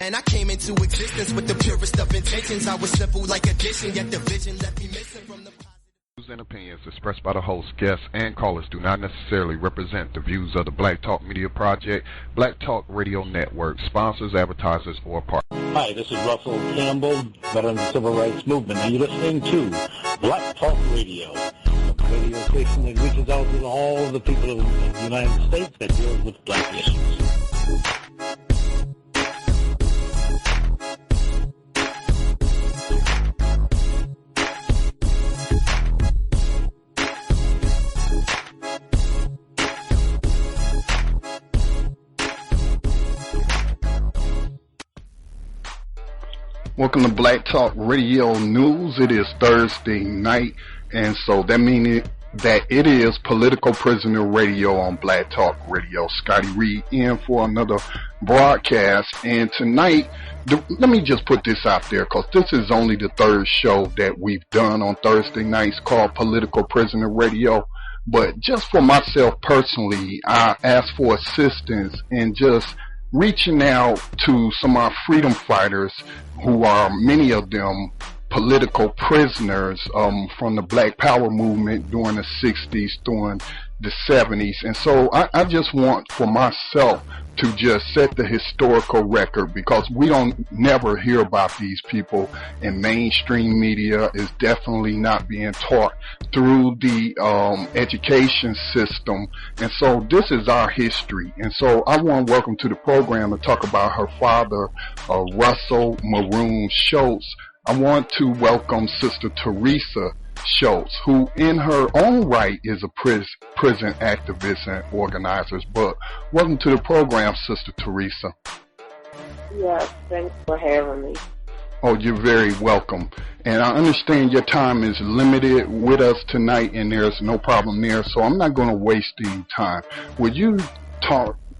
And I came into existence with the purest of intentions. I was simple like addition, yet the vision left me missing from the Views and opinions expressed by the host, guests, and callers do not necessarily represent the views of the Black Talk Media Project, Black Talk Radio Network, sponsors, advertisers, or partners. Hi, this is Russell Campbell, veteran of the Civil Rights Movement, and you're listening to Black Talk Radio, a radio station that reaches out to all the people of the United States that deals with black issues. Welcome to Black Talk Radio News. It is Thursday night, and so that means that it is Political Prisoner Radio on Black Talk Radio. Scotty Reed in for another broadcast, and tonight, let me just put this out there, because this is only the third show that we've done on Thursday nights called Political Prisoner Radio. But just for myself personally, I asked for assistance in just reaching out to some of our freedom fighters who are, many of them, political prisoners from the Black Power movement during the 60s, during the 70s. And so I just want for myself to just set the historical record, because we don't never hear about these people in mainstream media. Is definitely not being taught through the education system. And so this is our history. And so I want to welcome to the program to talk about her father, Russell Maroon Shoatz. I want to welcome Sister Theresa Shoatz, who in her own right is a prison activist and organizer. But welcome to the program, Sister Theresa. Yes, thanks for having me. Oh, you're very welcome. And I understand your time is limited with us tonight, and there's no problem there, so I'm not going to waste any time. Would you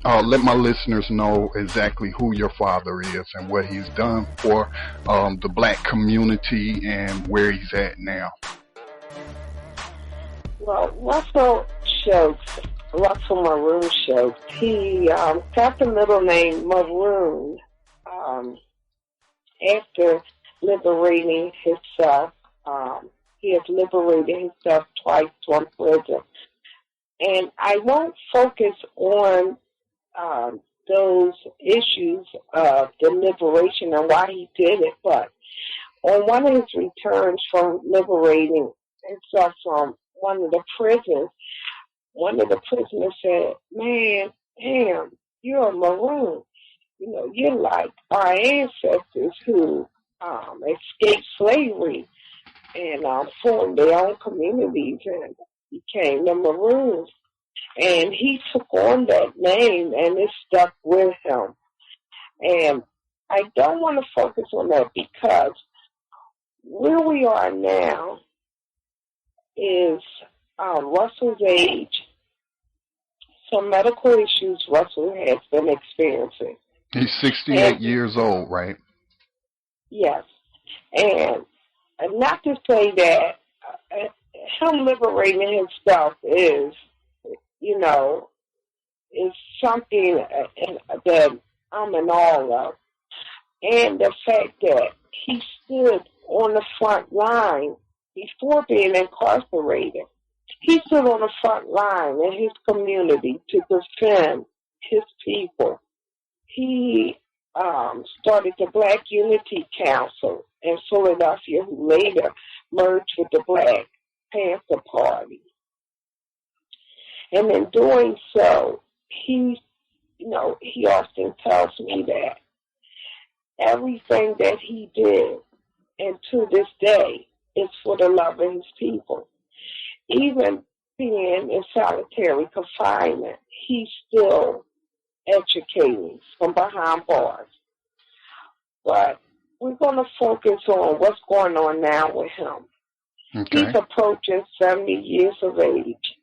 let my listeners know exactly who your father is and what he's done for the black community and where he's at now? Well, Russell Maroon Shoatz, he got the middle name Maroon after liberating himself. He has liberated himself twice from prison. And I won't focus on those issues of the liberation and why he did it, but on one of his returns from liberating himself from one of the prisons, one of the prisoners said, "Man, damn, you're a Maroon. You know, you're like our ancestors who escaped slavery and formed their own communities and became the Maroons." And he took on that name, and it stuck with him. And I don't want to focus on that, because where we are now is Russell's age, some medical issues Russell has been experiencing. He's 68 years old, right? Yes. And not to say that him liberating himself is, you know, is something that I'm in awe of. And the fact that he stood on the front line before being incarcerated. He stood on the front line in his community to defend his people. He started the Black Unity Council in Philadelphia, who later merged with the Black Panther Party. And in doing so, he often tells me that everything that he did, and to this day, is for the love of his people. Even being in solitary confinement, he's still educating from behind bars. But we're going to focus on what's going on now with him. Okay. He's approaching 70 years of age.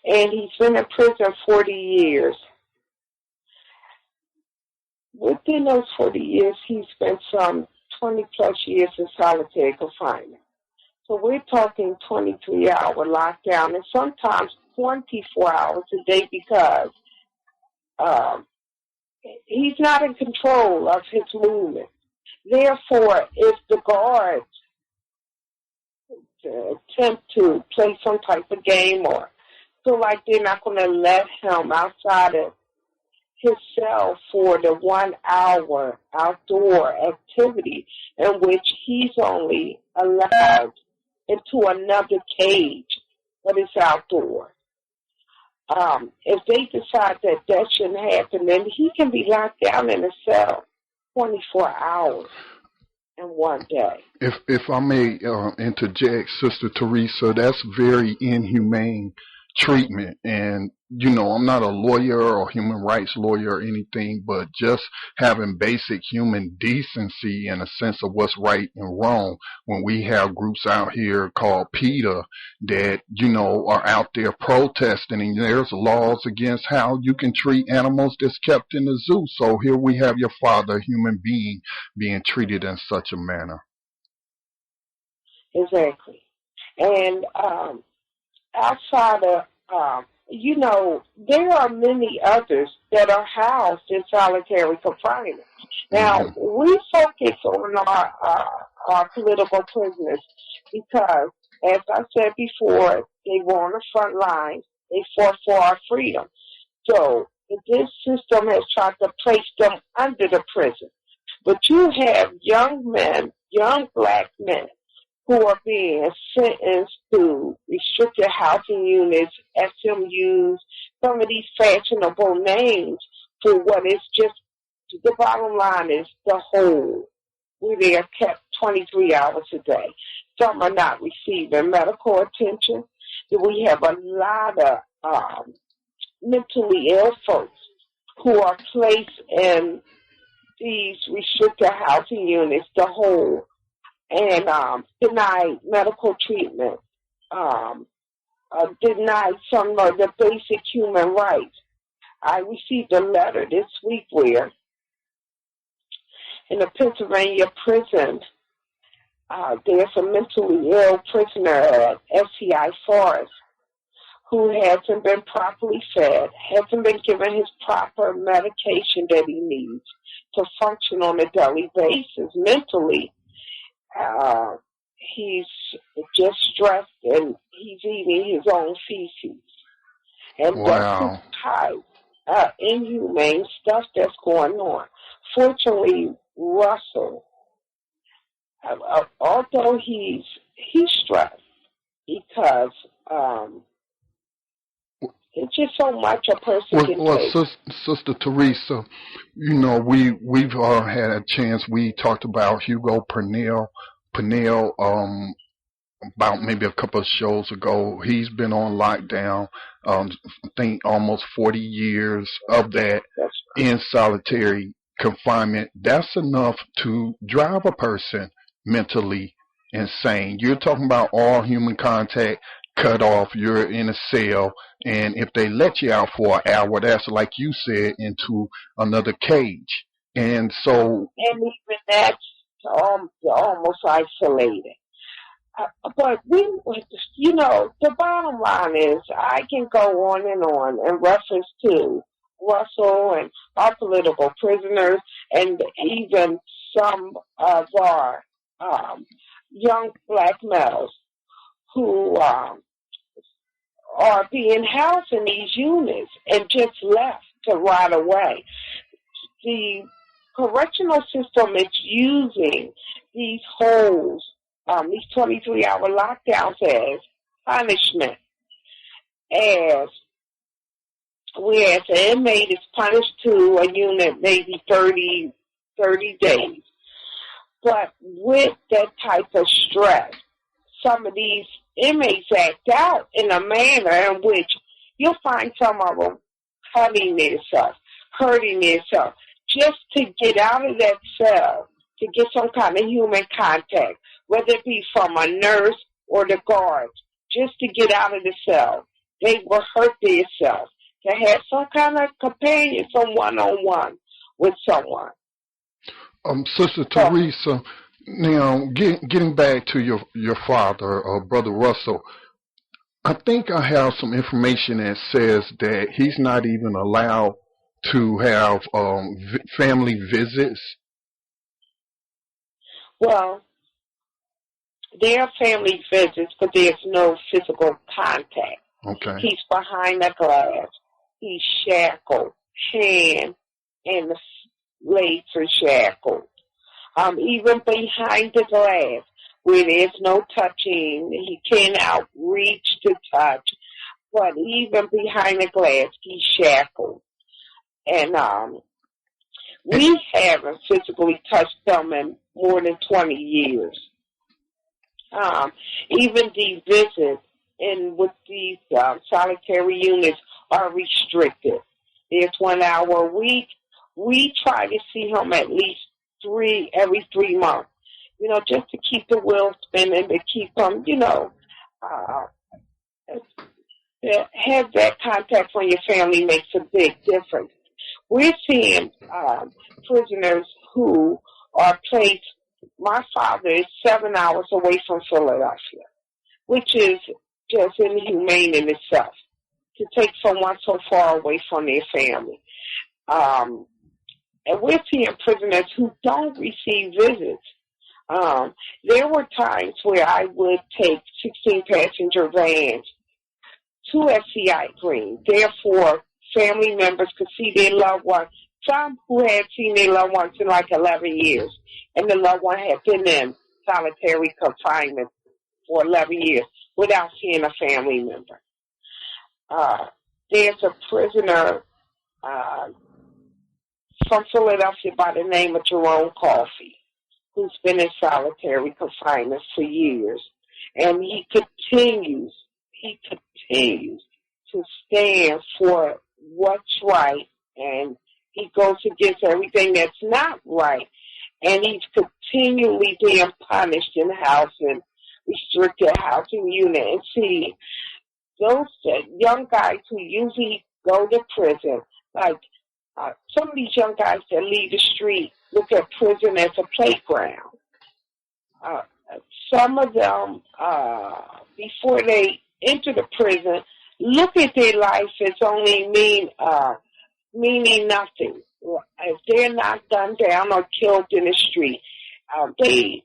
And he's been in prison 40 years. Within those 40 years, he spent some 20-plus years in solitary confinement. So we're talking 23-hour lockdown, and sometimes 24 hours a day, because he's not in control of his movement. Therefore, if the guards attempt to play some type of game or feel like they're not going to let him outside of his cell for the 1 hour outdoor activity in which he's only allowed into another cage, but it's outdoor. If they decide that that shouldn't happen, then he can be locked down in a cell 24 hours in one day. If I may interject, Sister Theresa, that's very inhumane treatment. And, you know, I'm not a lawyer or human rights lawyer or anything, but just having basic human decency and a sense of what's right and wrong when we have groups out here called PETA that, you know, are out there protesting, and there's laws against how you can treat animals that's kept in the zoo. So here we have your father, a human being, being treated in such a manner. Exactly. And outside of, you know, there are many others that are housed in solitary confinement. Now, we focus on our political prisoners because, as I said before, they were on the front lines. They fought for our freedom. So this system has tried to place them under the prison. But you have young men, young black men, who are being sentenced to restricted housing units, SMUs, some of these fashionable names for what is just, the bottom line is the whole, where they are kept 23 hours a day. Some are not receiving medical attention. We have a lot of mentally ill folks who are placed in these restricted housing units, the whole, and denied medical treatment, denied some of the basic human rights. I received a letter this week where in a Pennsylvania prison, there's a mentally ill prisoner at SCI Forest who hasn't been properly fed, hasn't been given his proper medication that he needs to function on a daily basis mentally. He's just stressed and he's eating his own feces. And wow. That's the type inhumane stuff that's going on. Fortunately, Russell, although he's stressed because it's just so much a person can take. Sister Theresa, you know, we've had a chance. We talked about Hugo Pernell, about maybe a couple of shows ago. He's been on lockdown, I think almost 40 years of that in solitary confinement. That's enough to drive a person mentally insane. You're talking about all human contact cut off. You're in a cell, and if they let you out for an hour, that's like you said, into another cage. And so, and even that's almost isolated. But you know, the bottom line is, I can go on in reference to Russell and our political prisoners, and even some of our young black males who are being housed in these units and just left to rot away. The correctional system is using these holes, these 23-hour lockdowns as punishment, whereas an inmate is punished to a unit maybe 30 days. But with that type of stress, some of these inmates act out in a manner in which you'll find some of them cutting themselves, hurting themselves, just to get out of that cell, to get some kind of human contact, whether it be from a nurse or the guards, just to get out of the cell. They will hurt themselves, to have some kind of companion, some one-on-one with someone. Sister Theresa, now getting back to your father, Brother Russell, I think I have some information that says that he's not even allowed to have family visits? Well, there are family visits, but there's no physical contact. Okay. He's behind the glass. He's shackled, hand and the legs are shackled. Even behind the glass, where there's no touching, he cannot reach to touch. But even behind the glass, he's shackled. And we haven't physically touched them in more than 20 years. Even the visits with these solitary units are restricted. There's 1 hour a week. We try to see him at least every 3 months, just to keep the wheel spinning, to keep him, have that contact from your family makes a big difference. We're seeing prisoners who are placed. My father is 7 hours away from Philadelphia, which is just inhumane in itself, to take someone so far away from their family. And we're seeing prisoners who don't receive visits. There were times where I would take 16-passenger vans to SCI Greene. Therefore, family members could see their loved ones. Some who had seen their loved ones in like 11 years, and the loved one had been in solitary confinement for 11 years without seeing a family member. There's a prisoner from Philadelphia by the name of Jerome Coffey, who's been in solitary confinement for years, and he continues to stand for what's right, and he goes against everything that's not right, and he's continually being punished in housing, restricted housing unit. And see, those young guys who usually go to prison, like some of these young guys that leave the street look at prison as a playground. Some of them, before they enter the prison, look at their life as only meaning nothing. If they're not gunned down or killed in the street, they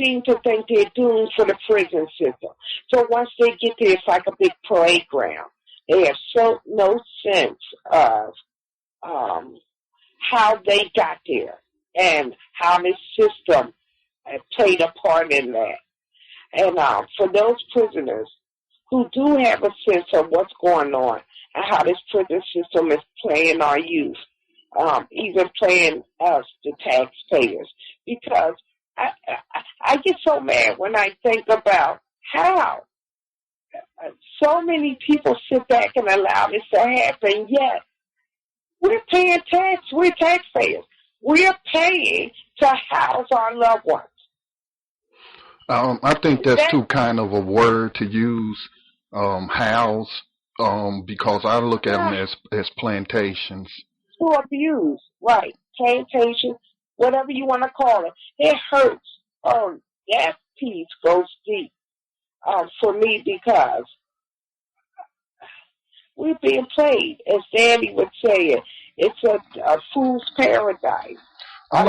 seem to think they're doomed for the prison system. So once they get there, it's like a big playground. They have no sense of how they got there and how this system played a part in that. And for those prisoners who do have a sense of what's going on and how this prison system is playing our youth, even playing us, the taxpayers, because I get so mad when I think about how so many people sit back and allow this to happen, yet we're paying tax. We're taxpayers. We're paying to house our loved ones. I think that's too kind of a word to use, house, because I look at them as plantations. To abuse, right? Plantations, whatever you want to call it. It hurts. That piece goes deep for me, because we're being played, as Danny would say it. It's a fool's paradise. I'd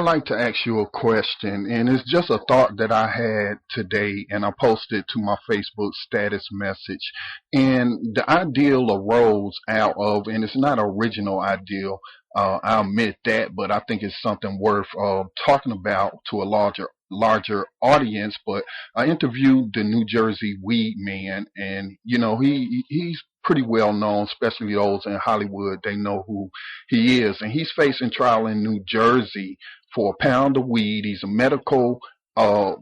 like to ask you a question, and it's just a thought that I had today, and I posted to my Facebook status message. And the ideal arose out of, and it's not an original ideal, I admit that, but I think it's something worth talking about to a larger audience. But I interviewed the New Jersey weed man, and he's pretty well known, especially those in Hollywood. They know who he is, and he's facing trial in New Jersey for a pound of weed. He's a medical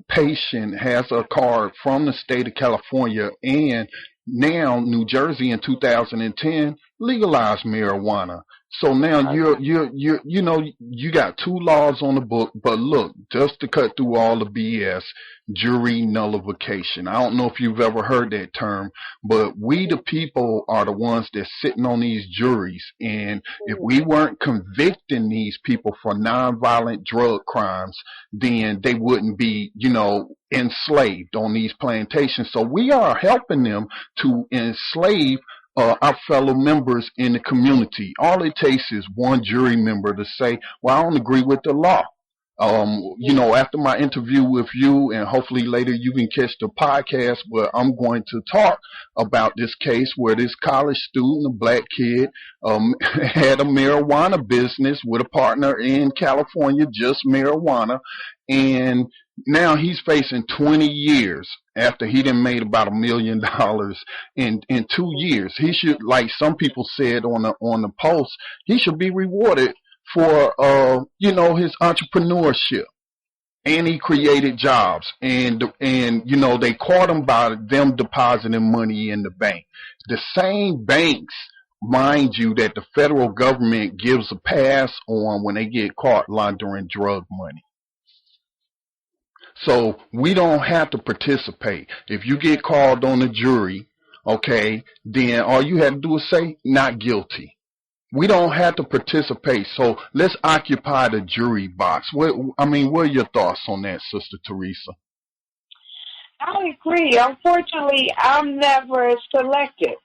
patient, has a card from the state of California, and now New Jersey in 2010 legalized marijuana. So now you got two laws on the book, but look, just to cut through all the BS, jury nullification. I don't know if you've ever heard that term, but we the people are the ones that's sitting on these juries, and if we weren't convicting these people for nonviolent drug crimes, then they wouldn't be, enslaved on these plantations. So we are helping them to enslave our fellow members in the community. All it takes is one jury member to say, well, I don't agree with the law. After my interview with you, and hopefully later you can catch the podcast where I'm going to talk about this case where this college student, a black kid, had a marijuana business with a partner in California, just marijuana, and now he's facing 20 years after he done made about $1 million in 2 years. He should, like some people said on the post, he should be rewarded for his entrepreneurship, and he created jobs, and they caught him by them depositing money in the bank. The same banks, mind you, that the federal government gives a pass on when they get caught laundering drug money. So we don't have to participate. If you get called on a jury, okay, then all you have to do is say not guilty. We don't have to participate, so let's occupy the jury box. What are your thoughts on that, Sister Theresa? I agree. Unfortunately, I'm never selected.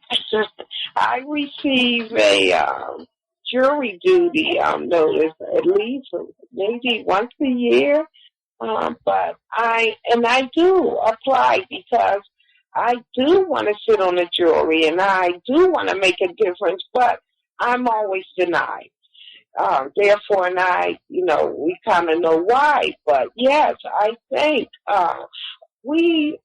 I receive a jury duty notice at least maybe once a year, but I do apply because I do want to sit on a jury and I do want to make a difference, but I'm always denied. Therefore, we kind of know why. But yes, I think I live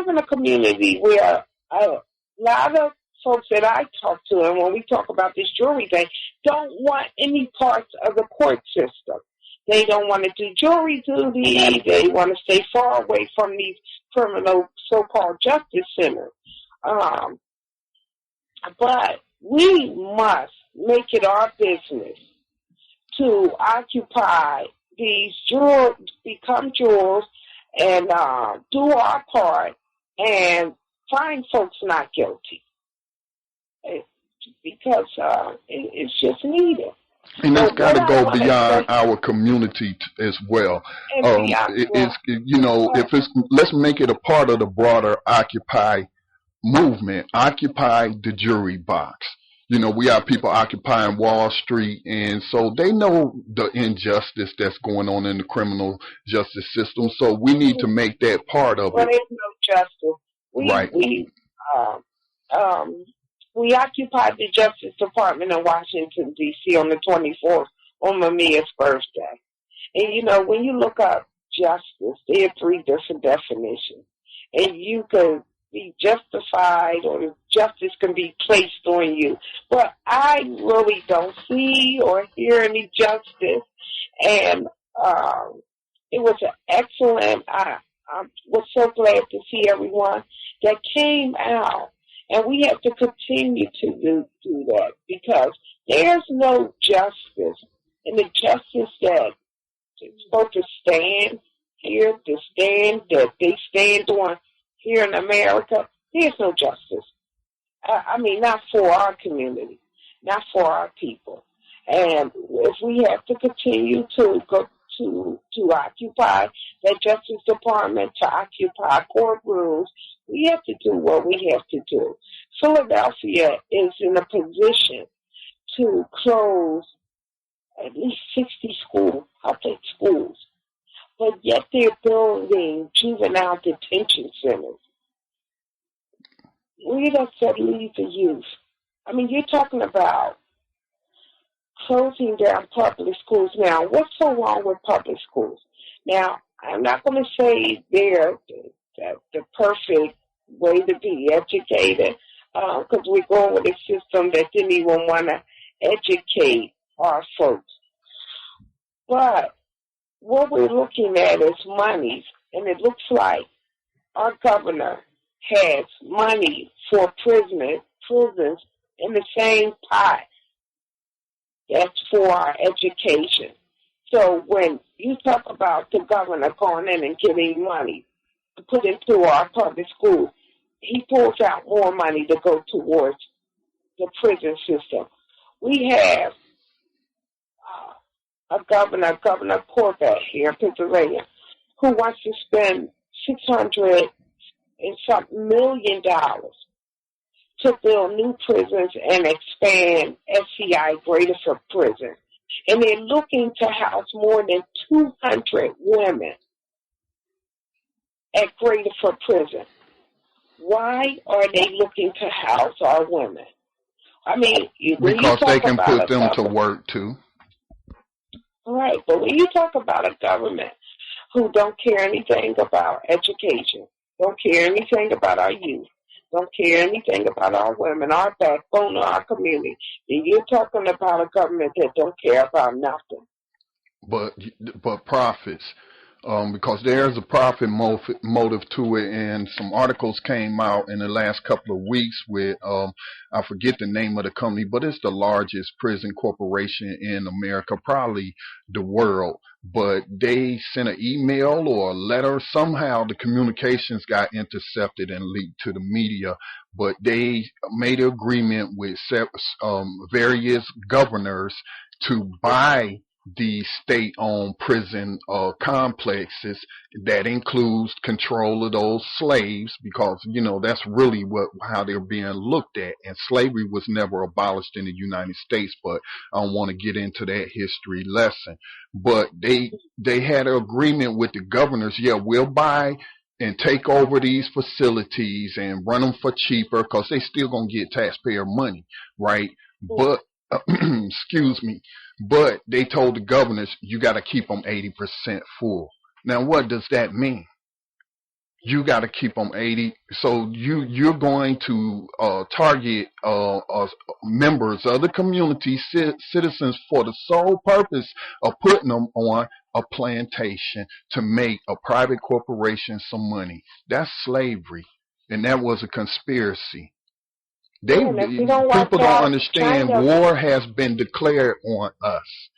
in a community where a lot of folks that I talk to, and when we talk about this jury thing, don't want any parts of the court system. They don't want to do jury duty. They want to stay far away from these criminal so-called justice centers. But we must make it our business to occupy these jurors, become jurors, and do our part and find folks not guilty. Because it's just needed. And it's got to go beyond our community as well. Let's make it a part of the broader Occupy movement. Occupy the jury box. We have people occupying Wall Street, and so they know the injustice that's going on in the criminal justice system. So we need to make that part of it. There's no justice. We occupied the Justice Department in Washington, D.C. on the 24th, on Mamiya's birthday. And, when you look up justice, there are 3 different definitions. And you could be justified or justice can be placed on you. But I really don't see or hear any justice. And it was an excellent, I was so glad to see everyone that came out. And we have to continue to do that because there's no justice. And the justice that is supposed to stand here, that they stand on here in America, there's no justice. Not for our community, not for our people. And if we have to continue to go to occupy that Justice Department, to occupy courtrooms, we have to do what we have to do. Philadelphia is in a position to close at least 60 public schools, but yet they're building juvenile detention centers. Where does that leave the youth? You're talking about closing down public schools. Now, what's so wrong with public schools? Now, I'm not going to say they're the perfect way to be educated, because we're going with a system that didn't even want to educate our folks. But what we're looking at is money, and it looks like our governor has money for prisons in the same pot that's for our education. So when you talk about the governor going in and getting money to put into our public schools, he pulls out more money to go towards the prison system. We have a Governor Corbett here in Pennsylvania, who wants to spend $600 and something million to build new prisons and expand SCI Greater Prison. And they're looking to house more than 200 women at Greater Prison. Why are they looking to house our women? I mean, because they can put them to work too. All right, but when you talk about a government who don't care anything about education, don't care anything about our youth, don't care anything about our women, our backbone of our community, then you're talking about a government that don't care about nothing. But profits. Because there's a profit motive to it, and some articles came out in the last couple of weeks with, I forget the name of the company, but it's the largest prison corporation in America, probably the world. But they sent an email or a letter. Somehow the communications got intercepted and leaked to the media. But they made an agreement with various governors to buy the state-owned prison complexes. That includes control of those slaves, because that's really how they're being looked at. And slavery was never abolished in the United States, but I don't want to get into that history lesson. But they had an agreement with the governors. Yeah, we'll buy and take over these facilities and run them for cheaper, because they still gonna get taxpayer money, right? But excuse me. But they told the governors, you got to keep them 80% full. Now, what does that mean? You got to keep them 80. So you're going to target members of the community, citizens, for the sole purpose of putting them on a plantation to make a private corporation some money. That's slavery, and that was a conspiracy. People don't understand war has been declared on us.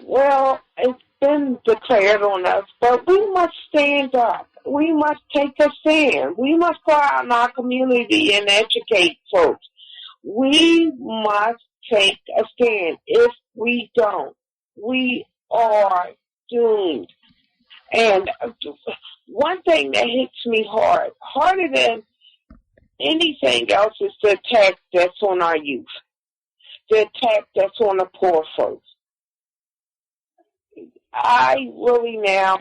Well, it's been declared on us, but we must stand up. We must take a stand. We must go out in our community and educate folks. We must take a stand. If we don't, we are doomed. And one thing that hits me harder than anything else, is the attack that's on our youth, the attack that's on the poor folks. I really now,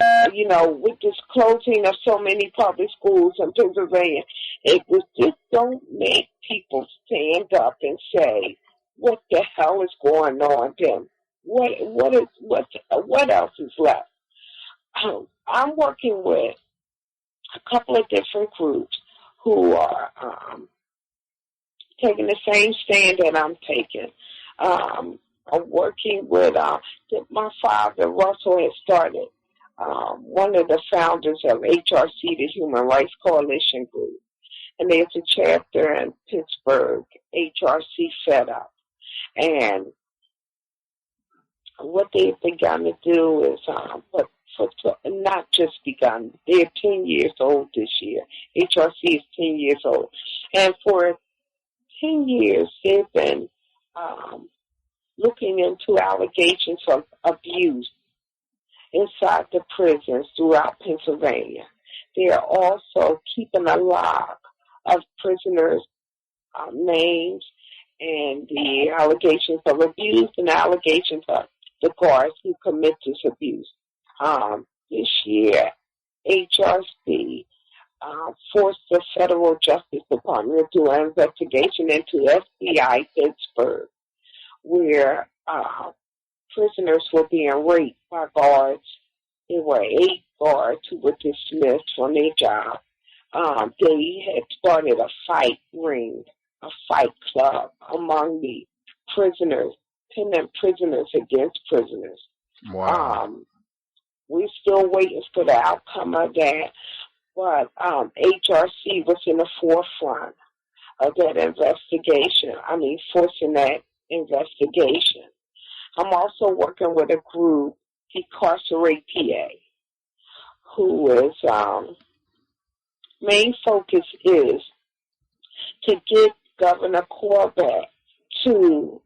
with this closing of so many public schools in Pennsylvania, it was just don't make people stand up and say, what the hell is going on then? What else is left? I'm working with a couple of different groups who are taking the same stand that I'm taking. I'm working with my father, Russell, has started one of the founders of HRC, the Human Rights Coalition Group. And there's a chapter in Pittsburgh, HRC Fed Up. And what they've begun to do is, not just begun, they're 10 years old this year. HRC is 10 years old. And for 10 years, they've been looking into allegations of abuse inside the prisons throughout Pennsylvania. They are also keeping a log of prisoners' names and the allegations of abuse and allegations of the guards who commit this abuse. This year, HRC forced the Federal Justice Department to do an investigation into FBI Pittsburgh, where prisoners were being raped by guards. There were 8 guards who were dismissed from their job. They had started a fight ring, a fight club among the prisoners, pinning prisoners against prisoners. Wow. We're still waiting for the outcome of that, but HRC was in the forefront of that investigation. Forcing that investigation. I'm also working with a group, Incarceration PA, whose main focus is to get Governor Corbett to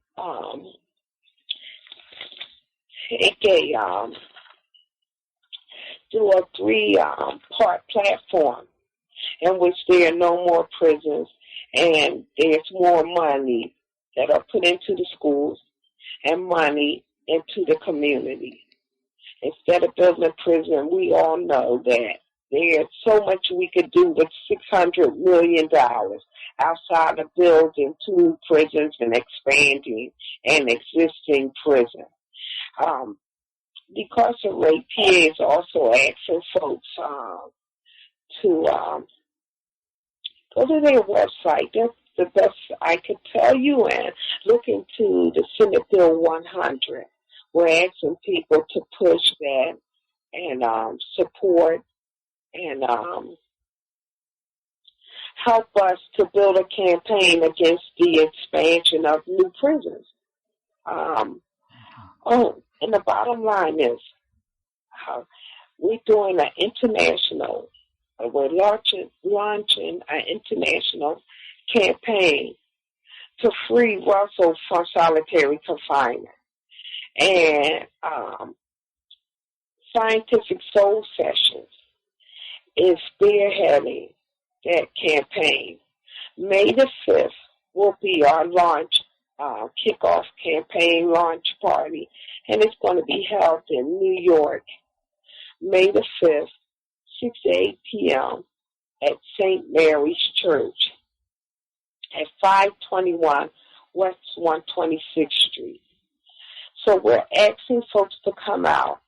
take through a 3-part platform in which there are no more prisons and there's more money that are put into the schools and money into the community. Instead of building a prison, we all know that there's so much we could do with $600 million outside of building 2 prisons and expanding an existing prison. Decarcerate PA is also asking folks to go to their website. That's the best I could tell you, and look into the Senate Bill 100. We're asking people to push that and support and help us to build a campaign against the expansion of new prisons. And the bottom line is we're doing an international, we're launching an international campaign to free Russell from solitary confinement. And Scientific Soul Sessions is spearheading that campaign. May the 5th will be our launch, kickoff campaign launch party, and it's going to be held in New York, May the 5th, 6 to 8 p.m. at St. Mary's Church at 521 West 126th Street. So we're asking folks to come out,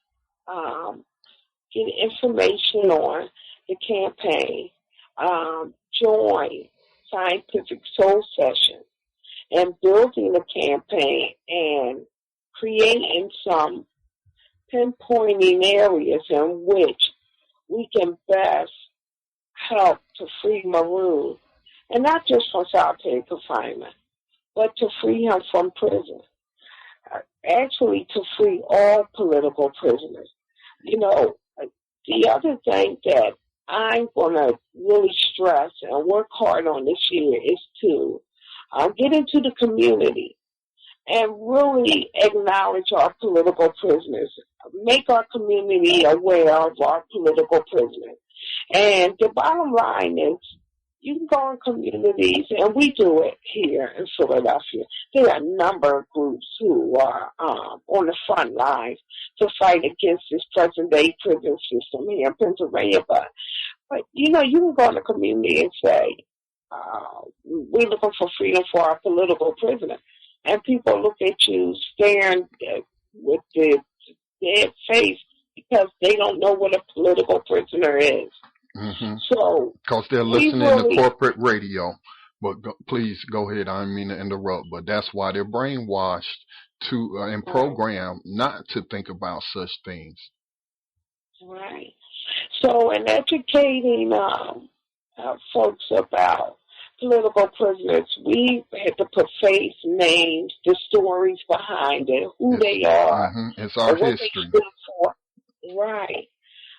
get information on the campaign, join Scientific Soul Session, and building the campaign and creating some pinpointing areas in which we can best help to free Maroon, and not just from solitary confinement, but to free him from prison. Actually, to free all political prisoners. You know, the other thing that I'm going to really stress and work hard on this year is to get into the community and really acknowledge our political prisoners, make our community aware of our political prisoners. And the bottom line is, you can go in communities, and we do it here in Philadelphia. There are a number of groups who are on the front lines to fight against this present-day prison system here in Pennsylvania. But you know, you can go in the community and say, we're looking for freedom for our political prisoners. And people look at you staring with their dead face because they don't know what a political prisoner is. Mm-hmm. So, because they're listening to corporate radio. But please go ahead. I don't mean to interrupt, but that's why they're brainwashed to and programmed not to think about such things. Right. So, in educating folks about political prisoners, we had to put face, names, the stories behind it, who they are. Mm-hmm. It's our history. They stood for. Right.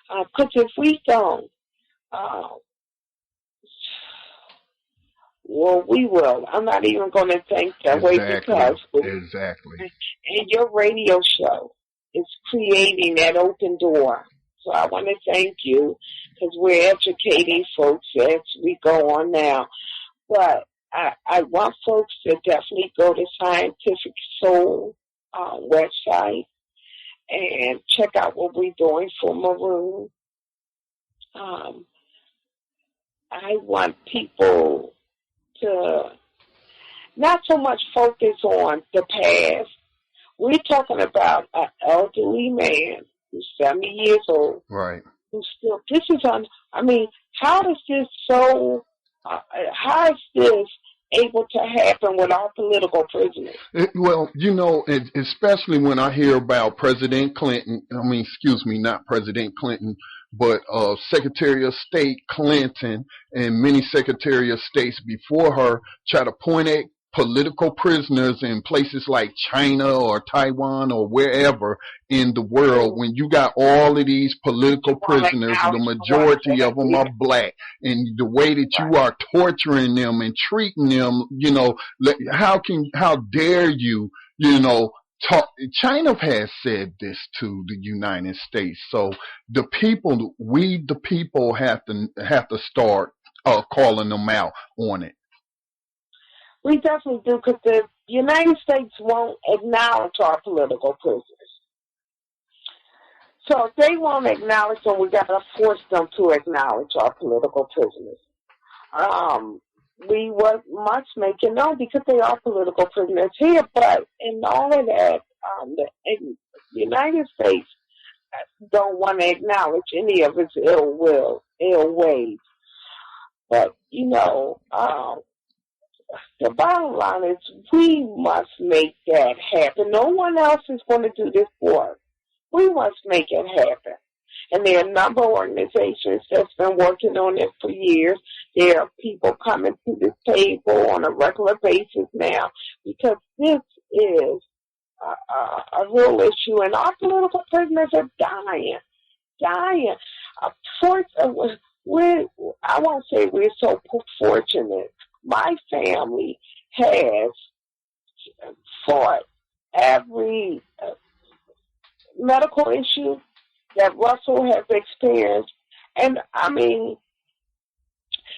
Because if we don't, well, we will. I'm not even going to think that way because and your radio show is creating that open door. So I want to thank you because we're educating folks as we go on now. But I want folks to definitely go to Scientific Soul website and check out what we're doing for Maroon. I want people to not so much focus on the past. We're talking about an elderly man who's 70 years old. Right. Who's still, this is how is this so, how is this able to happen with our political prisoners? Well, you know, especially when I hear about President Clinton, not President Clinton, but Secretary of State Clinton and many Secretary of States before her try to point at political prisoners in places like China or Taiwan or wherever in the world, when you got all of these political prisoners, the majority of them are black, and the way that you are torturing them and treating them, you know, how dare you, you know, China has said this to the United States. So the people, we the people, have to start calling them out on it. We definitely do, because the United States won't acknowledge our political prisoners. So if they won't acknowledge them, we got to force them to acknowledge our political prisoners. We must make it known, because they are political prisoners here. But in all of that, the United States don't want to acknowledge any of its ill ways. But the bottom line is we must make that happen. No one else is going to do this for us. We must make it happen. And there are a number of organizations that's been working on it for years. There are people coming to this table on a regular basis now, because this is a real issue. And our political prisoners are dying. I won't say we're so fortunate. My family has fought every medical issue that Russell has experienced. And, I mean,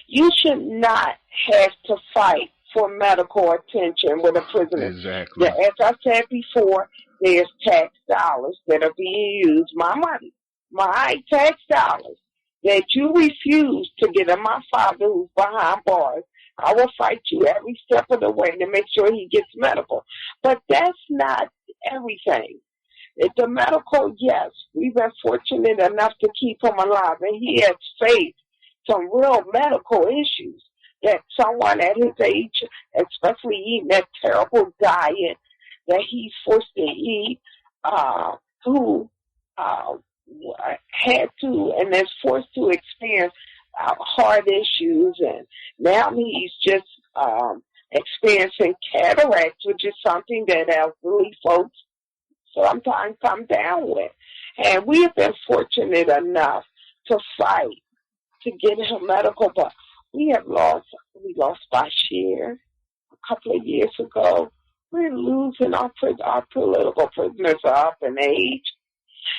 you should not have to fight for medical attention with a prisoner. Exactly. As I said before, there's tax dollars that are being used, my money, my tax dollars, that you refuse to get in my father who's behind bars. I will fight you every step of the way to make sure he gets medical. But that's not everything. The medical, yes, we've been fortunate enough to keep him alive, and he has faced some real medical issues that someone at his age, especially eating that terrible diet that he's forced to eat, who had to and is forced to experience heart issues, and now he's just experiencing cataracts, which is something that elderly folks sometimes come down with. And we have been fortunate enough to fight to get him medical, but we lost Bashir a couple of years ago. We're losing our political prisoners up in age.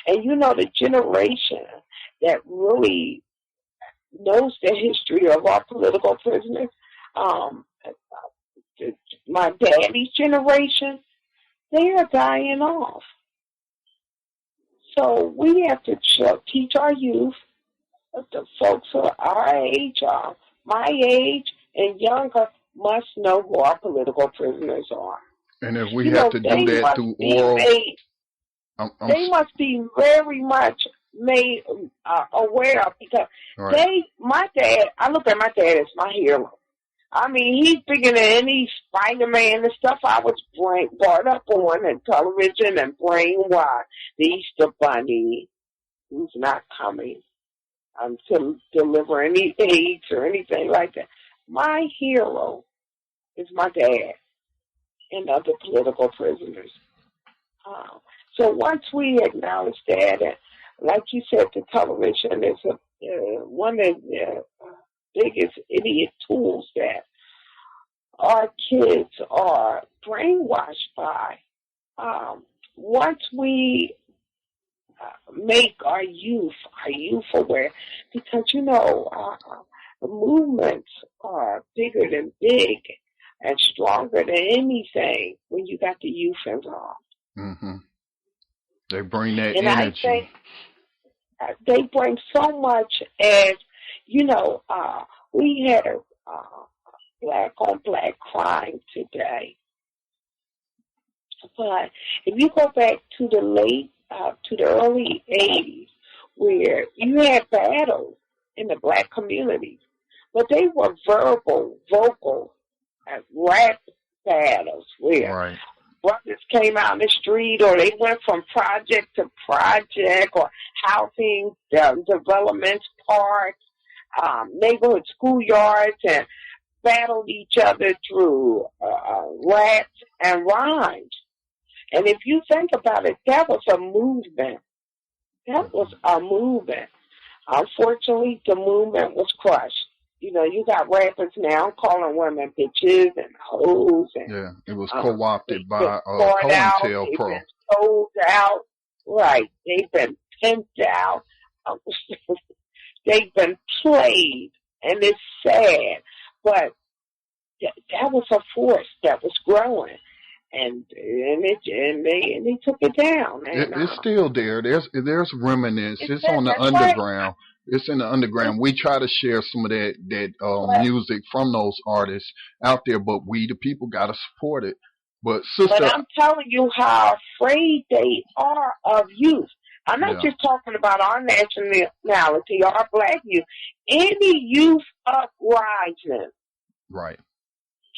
And the generation that really knows the history of our political prisoners, my daddy's generation, they are dying off. So we have to teach our youth, the folks who are our age, my age, and younger, must know who our political prisoners are. And if we have to do that through oral... They must be very much made aware of, because my dad, I look at my dad as my hero. I mean, he's bigger than any Spider-Man and stuff I was brought up on and television and brainwashed. The Easter Bunny, who's not coming to deliver any aids or anything like that. My hero is my dad and other political prisoners. So once we acknowledge that, and like you said, the television is one of the biggest idiot tools that our kids are brainwashed by. Once we make our youth aware, because the movements are bigger than big and stronger than anything when you got the youth involved. Mm-hmm. They bring that and energy. I think they bring so much. As we had a black on black crime today, but if you go back to the early 80s, where you had battles in the black communities, but they were vocal, rap battles where brothers came out in the street, or they went from project to project, or housing developments, parks, neighborhood schoolyards, and battled each other through raps and rhymes. And if you think about it, that was a movement. Unfortunately, the movement was crushed. You know, you got rappers now calling women bitches and hoes. And, yeah, it was co-opted by COINTELPRO. They've been sold out. Right. They've been pimped out. They've been played. And it's sad. But that was a force that was growing. And they took it down. And, it's still there. There's remnants. It's on the underground. Right. It's in the underground. We try to share some of that music from those artists out there, but we, the people, got to support it. But I'm telling you how afraid they are of youth. I'm not just talking about our nationality, our black youth. Any youth uprising, right,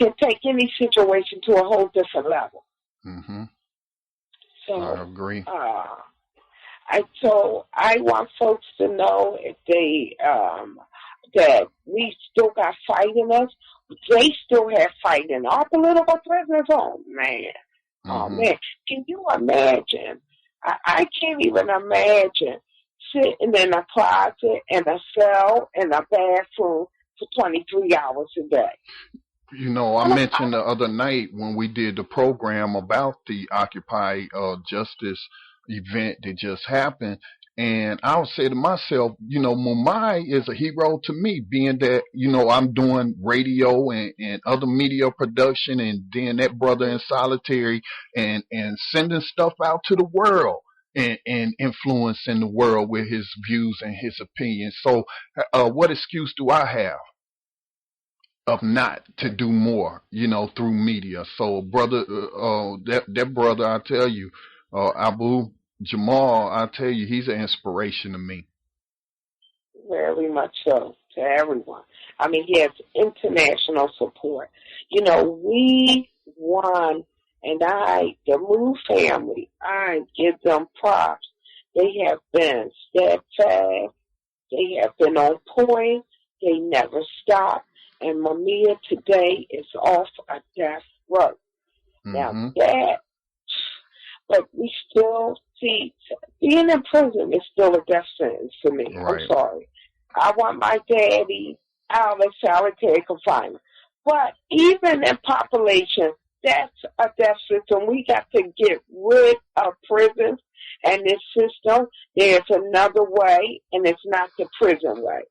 can take any situation to a whole different level. Mm-hmm. So I agree. So I want folks to know if they that we still got fight in us. They still have fight in our political prisoners. Oh man, oh man! Can you imagine? I can't even imagine sitting in a closet, in a cell, in a bathroom for 23 hours a day. You know, I mentioned the other night when we did the program about the Occupy Justice event that just happened, and I would say to myself, you know, Mumai is a hero to me, being that, you know, I'm doing radio and other media production, and then that brother in solitary and sending stuff out to the world and influencing the world with his views and his opinions. So what excuse do I have of not to do more, you know, through media? So brother, that brother, I tell you, Abu Jamal, I tell you, he's an inspiration to me. Very much so, to everyone. I mean, he has international support. You know, we won, and the Move family, I give them props. They have been steadfast. They have been on point. They never stop. And Mamiya today is off a death row. Now but we still see, being in prison is still a death sentence for me. Right. I'm sorry. I want my daddy out of solitary confinement. But even in population, that's a death system. We got to get rid of prisons and this system. There's another way, and it's not the prison way.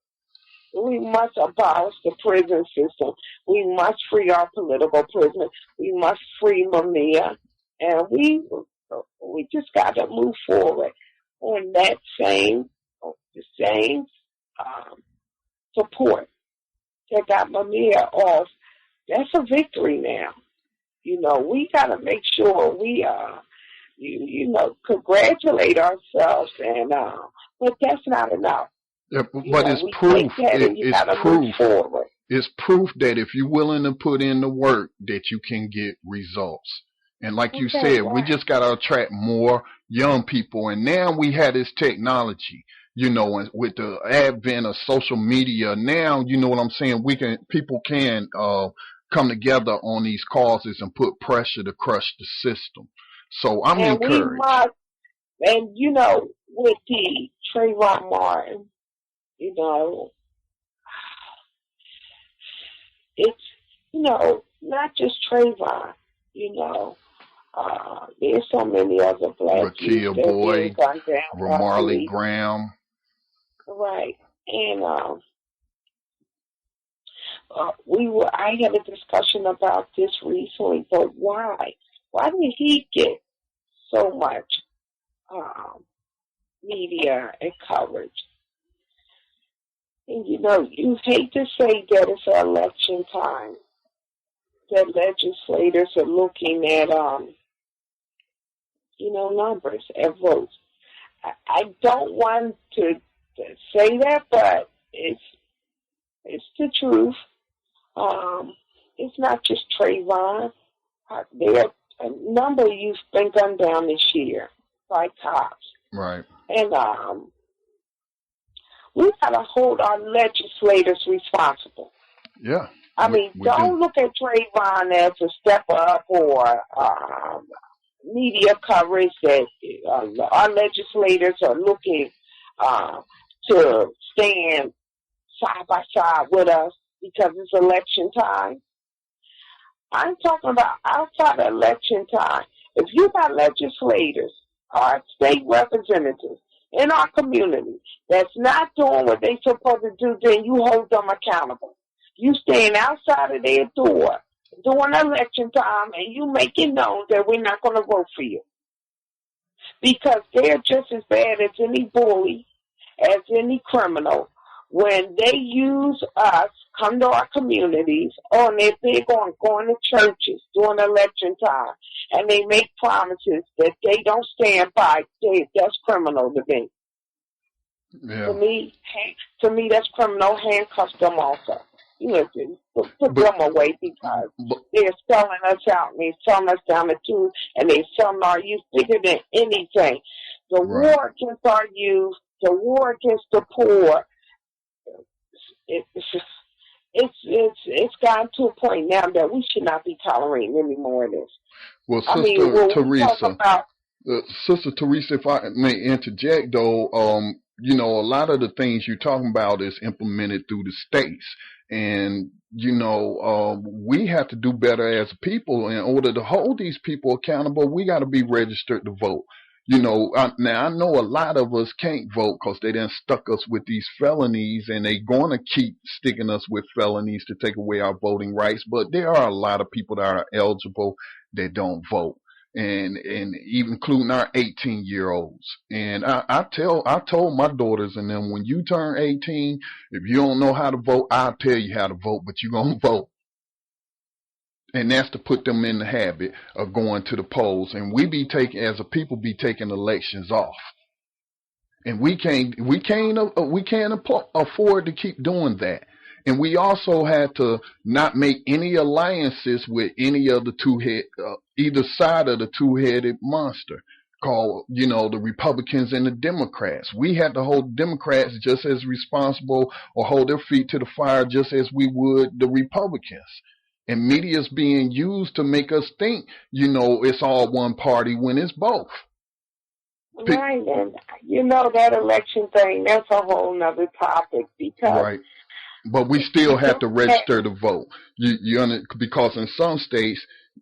We must abolish the prison system. We must free our political prisoners. We must free Mamiya. And we just got to move forward on that same support that got Mamiya off. That's a victory now. You know, we got to make sure we you know, congratulate ourselves, and but that's not enough. Yeah, but it's proof. It's proof. It's proof that if you're willing to put in the work, that you can get results. And like you said, we just got to attract more young people. And now we have this technology, you know, and with the advent of social media, now, you know what I'm saying, people can come together on these causes and put pressure to crush the system. So I'm encouraged. And, you know, with the Trayvon Martin, you know, it's, you know, not just Trayvon, you know, there's so many other black Rakia Boyd, Ramarley Graham. Right. And I had a discussion about this recently, but why? Why did he get so much media and coverage? And, you know, you hate to say that it's election time, that legislators are looking at, you know, numbers and votes. I don't want to say that, but it's the truth. It's not just Trayvon. There are a number of youth been gunned down this year by cops. Right. And we got to hold our legislators responsible. Yeah. I mean, don't look at Trayvon as a step up or media coverage that our legislators are looking to stand side by side with us because it's election time. I'm talking about outside of election time. If you got legislators or state representatives in our community that's not doing what they're supposed to do, then you hold them accountable. You stand outside of their door during election time and you make it known that we're not going to vote for you. Because they're just as bad as any bully, as any criminal. When they use us, come to our communities, or they're big on going to churches during election time, and they make promises that they don't stand by, that's criminal to me. Yeah. To me, that's criminal. Handcuff them also. You know, put them away because they're selling us out and they're selling us down the tube and they're selling our youth bigger than anything. The war against our youth, the war against the poor, it's gotten to a point now that we should not be tolerating any more of this. Well, Sister Theresa, if I may interject, though, you know, a lot of the things you're talking about is implemented through the states. And, you know, we have to do better as a people. In order to hold these people accountable, we got to be registered to vote. You know, now I know a lot of us can't vote because they done stuck us with these felonies and they going to keep sticking us with felonies to take away our voting rights. But there are a lot of people that are eligible that don't vote. And even including our 18-year-olds. And I told my daughters and them, when you turn 18, if you don't know how to vote, I'll tell you how to vote, but you're going to vote. And that's to put them in the habit of going to the polls. And as a people, be taking elections off. And we can't afford to keep doing that. And we also had to not make any alliances with any of the either side of the two-headed monster called, you know, the Republicans and the Democrats. We had to hold Democrats just as responsible or hold their feet to the fire just as we would the Republicans. And media is being used to make us think, you know, it's all one party when it's both. Right, and you know that election thing, that's a whole nother topic because... Right. But we still have to register to vote. Because in some states,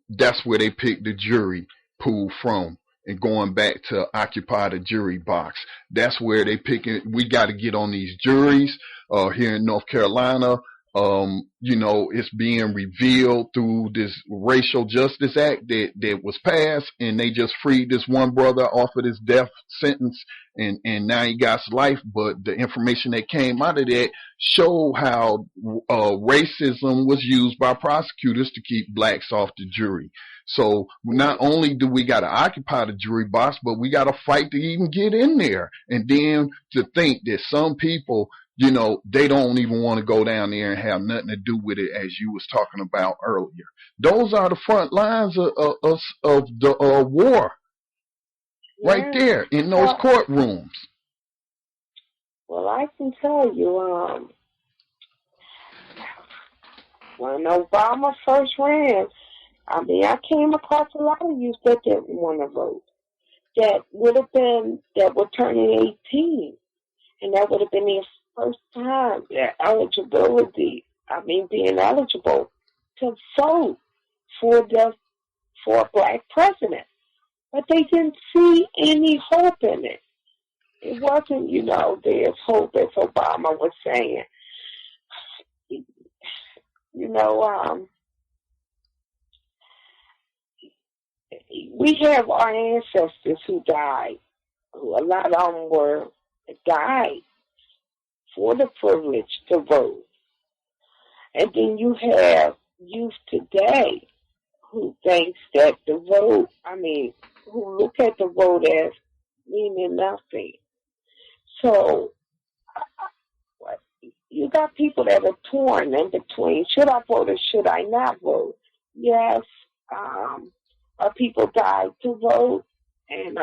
that's where they pick the jury pool from. And going back to occupy the jury box, that's where they pick it. We got to get on these juries. Here in North Carolina, you know, it's being revealed through this Racial Justice Act that was passed, and they just freed this one brother off of his death sentence, and now he got life. But the information that came out of that showed how racism was used by prosecutors to keep blacks off the jury. So not only do we got to occupy the jury box, but we got to fight to even get in there. And then to think that some people, you know, they don't even want to go down there and have nothing to do with it, as you was talking about earlier. Those are the front lines of the war, right there in those courtrooms. Well, I can tell you, when Obama first ran, I mean, I came across a lot of youth that didn't want to vote, that were turning 18, and that would have been their first time, their eligibility, being eligible to vote for a black president. But they didn't see any hope in it. It wasn't, you know, there's hope, as Obama was saying. You know, we have our ancestors who died, who a lot of them died for the privilege to vote. And then you have youth today who thinks that the vote, who look at the vote as meaning nothing. So you got people that are torn in between. Should I vote or should I not vote? Yes, people died to vote, and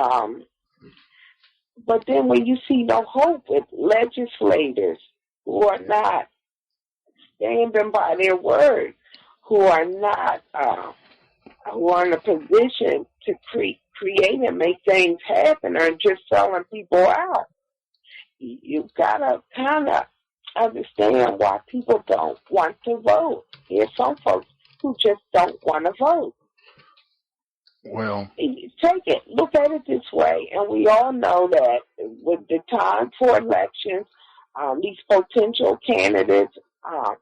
but then when you see no hope with legislators who are not standing by their word, who are not who are in a position to create and make things happen, or just selling people out, you've got to kind of understand why people don't want to vote. There's some folks who just don't want to vote. Well, Look at it this way, and we all know that with the time for elections, these potential candidates are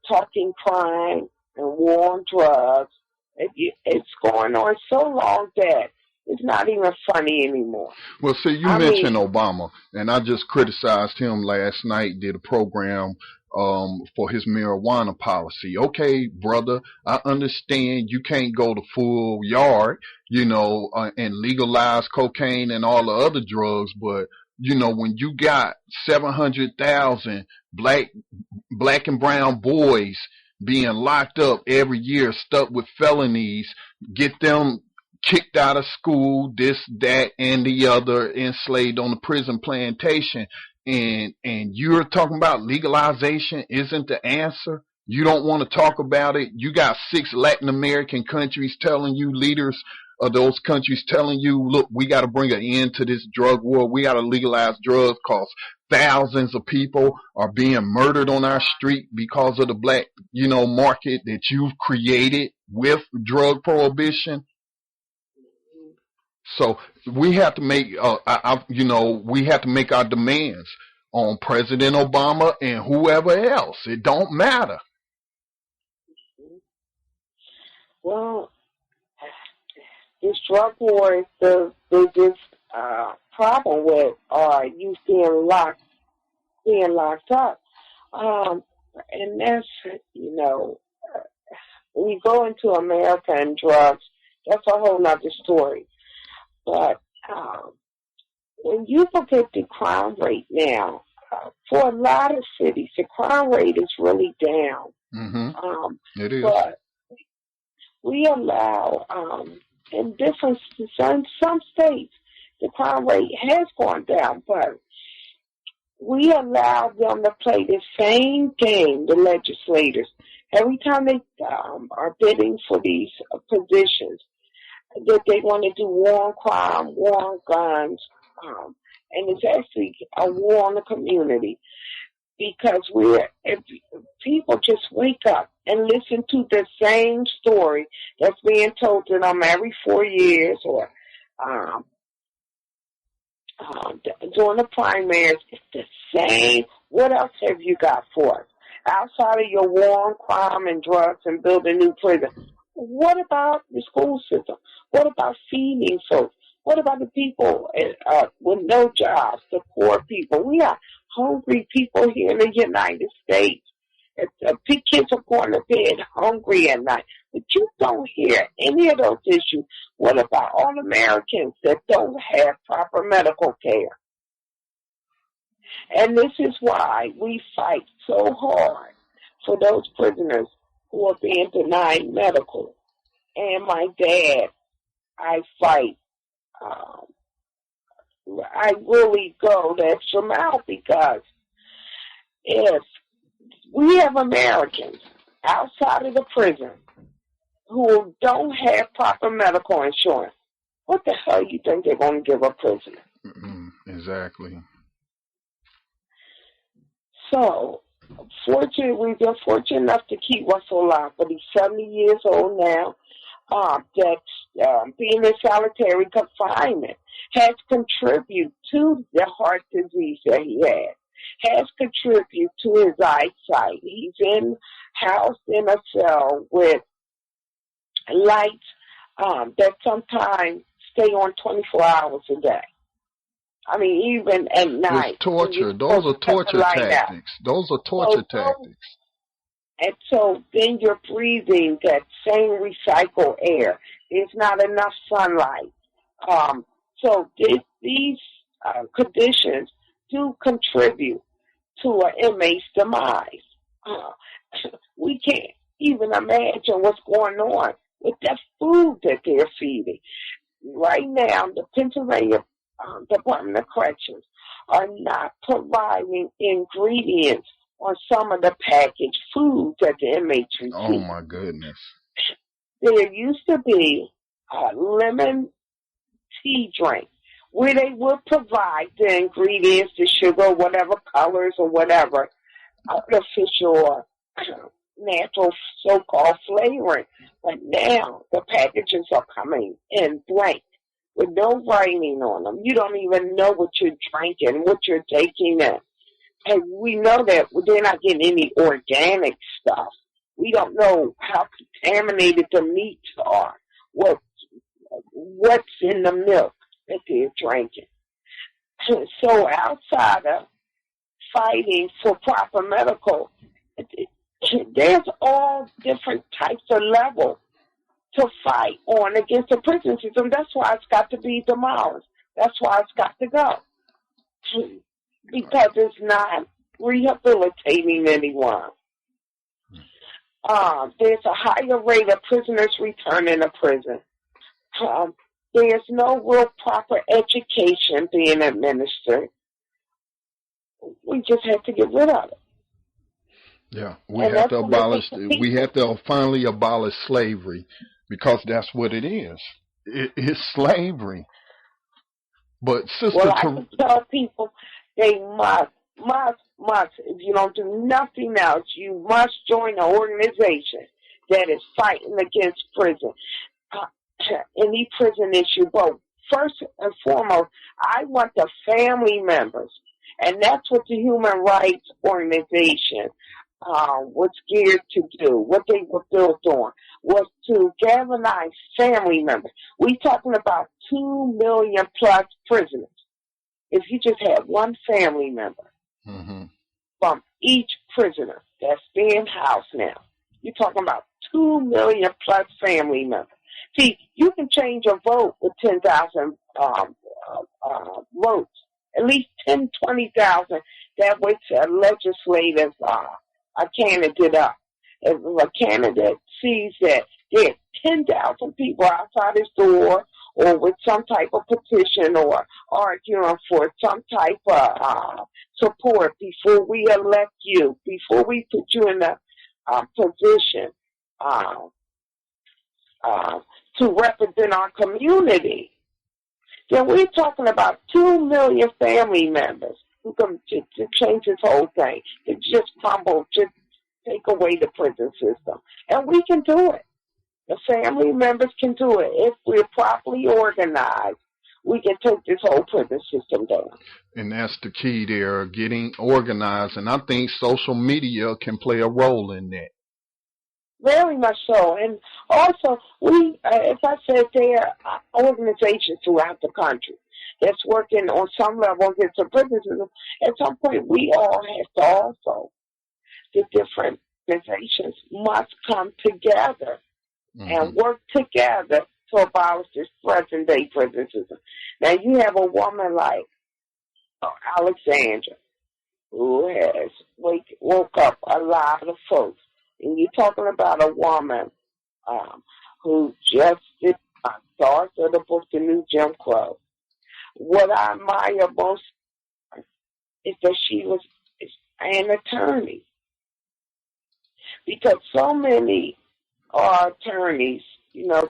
talking crime and war on drugs. It's going on so long that it's not even funny anymore. Well, see, you mentioned Obama, and I just criticized him last night, did a program for his marijuana policy. Okay, brother, I understand you can't go the full yard, and legalize cocaine and all the other drugs, but, when you got 700,000 black and brown boys being locked up every year, stuck with felonies, get them kicked out of school, this, that, and the other, enslaved on the prison plantation, and you're talking about legalization isn't the answer. You don't want to talk about it. You got 6 Latin American countries telling you, leaders of those countries telling you, look, we got to bring an end to this drug war. We got to legalize drugs because thousands of people are being murdered on our street because of the black, market that you've created with drug prohibition. So we have to make, we have to make our demands on President Obama and whoever else. It don't matter. Well, this drug war is the biggest problem with youth being locked up, and that's when you go into America and drugs, that's a whole nother story. But when you look at the crime rate now, for a lot of cities, the crime rate is really down. Mm-hmm. It is. But we allow, in some states, the crime rate has gone down, but we allow them to play the same game, the legislators. Every time they are bidding for these positions, that they want to do war on crime, war on guns, and it's actually a war on the community, because if people just wake up and listen to the same story that's being told to them every 4 years, or during the primaries, it's the same. What else have you got for us? Outside of your war on crime and drugs and building new prisons, what about the school system? What about feeding folks? What about the people with no jobs, the poor people? We are hungry people here in the United States. Kids are going to bed hungry at night. But you don't hear any of those issues. What about all Americans that don't have proper medical care? And this is why we fight so hard for those prisoners who are being denied medical. And my dad, I fight. I really go the extra mile, because if we have Americans outside of the prison who don't have proper medical insurance, what the hell you think they're going to give a prisoner? Exactly. So, we've been fortunate enough to keep Russell alive, but he's 70 years old now. Being in solitary confinement has contributed to the heart disease that he has contributed to his eyesight. He's housed in a cell with lights that sometimes stay on 24 hours a day. I mean, even at night. It's torture. Those are torture tactics. Those are torture tactics. And so then you're breathing that same recycled air. There's not enough sunlight. So these conditions do contribute to an inmate's demise. We can't even imagine what's going on with that food that they're feeding. Right now, the Pennsylvania Department of Corrections are not providing ingredients on some of the packaged foods that the inmates receive. Oh, my goodness. There used to be a lemon tea drink where they would provide the ingredients, the sugar, whatever colors or whatever, artificial or natural so-called flavoring. But now the packages are coming in blank with no writing on them. You don't even know what you're drinking, what you're taking in. And we know that they're not getting any organic stuff. We don't know how contaminated the meats are, what's in the milk that they're drinking. So outside of fighting for proper medical, there's all different types of levels to fight on against the prison system. That's why it's got to be demolished. That's why it's got to go. Because it's not rehabilitating anyone. There's a higher rate of prisoners returning to prison. There's no real proper education being administered. We just have to get rid of it. Yeah, we have to finally abolish slavery, because that's what it is. It's slavery. But Sister, I can tell people they must. If you don't do nothing else, you must join an organization that is fighting against prison, any prison issue. But first and foremost, I want the family members, and that's what the Human Rights Organization was geared to do. What they were built on was to galvanize family members. We're talking about 2 million plus prisoners. If you just had one family member from each prisoner that's being housed now, you're talking about 2 million plus family members. See, you can change a vote with 10,000 votes. At least 10, 20,000 that wakes a legislative a candidate up. If a candidate sees that there are 10,000 people outside his door, or with some type of petition, or arguing for some type of support before we elect you, before we put you in a position to represent our community, then we're talking about 2 million family members who can to change this whole thing, to just crumble, just take away the prison system. And we can do it. The family members can do it. If we're properly organized, we can take this whole prison system down. And that's the key there, getting organized. And I think social media can play a role in that. Very much so. And also, as I said, there are organizations throughout the country that's working on some level against the prison system. At some point, we all have to also, the different organizations must come together and work together to abolish this present-day prison system. Now, you have a woman like Alexandra, who has woke up a lot of folks. And you're talking about a woman who just did start of the book, The New Jim Crow. What I admire most is that she was an attorney. Because so many attorneys,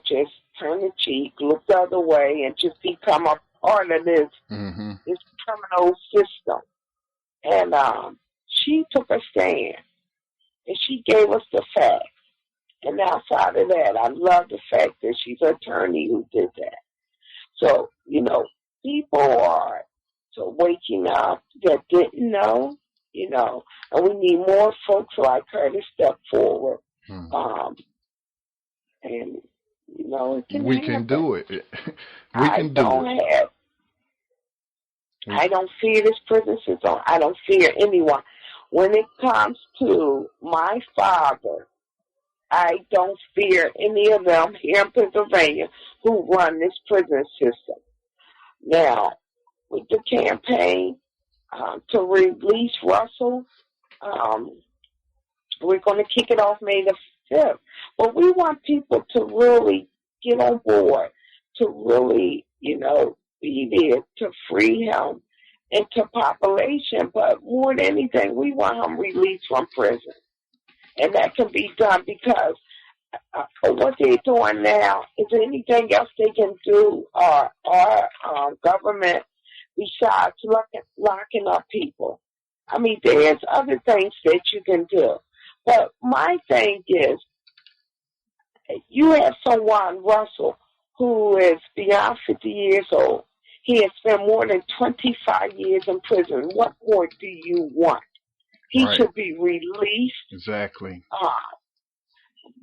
just turn the cheek, look the other way, and just become a part of this criminal system. And she took a stand, and she gave us the facts. And outside of that, I love the fact that she's an attorney who did that. So, people are waking up that didn't know, and we need more folks like her to step forward. And, we can do it. We can do it. I don't fear this prison system. I don't fear anyone. When it comes to my father, I don't fear any of them here in Pennsylvania who run this prison system. Now, with the campaign to release Russell, we're going to kick it off May the 5th. But we want people to really get on board, to really, be there to free him into population. But more than anything, we want him released from prison. And that can be done because what they're doing now is anything else they can do, our government, besides locking up people. I mean, there's other things that you can do. But my thing is, you have someone, Russell, who is beyond 50 years old. He has spent more than 25 years in prison. What more do you want? He should be released. Exactly.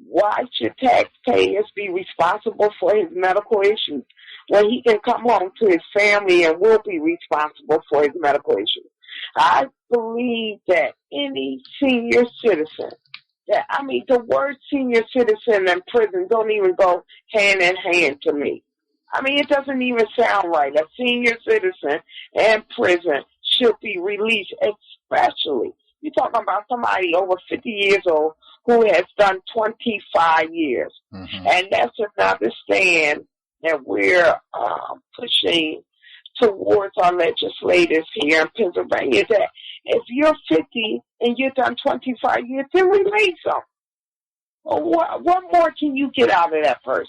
Why should taxpayers be responsible for his medical issues when he can come home to his family and will be responsible for his medical issues? I believe that any senior citizen, the word senior citizen and prison don't even go hand in hand to me. I mean, it doesn't even sound right. A senior citizen and prison should be released, especially you're talking about somebody over 50 years old who has done 25 years. Mm-hmm. And that's another stand that we're pushing towards our legislators here in Pennsylvania, that if you're 50 and you've done 25 years, then release them. Well, what more can you get out of that person?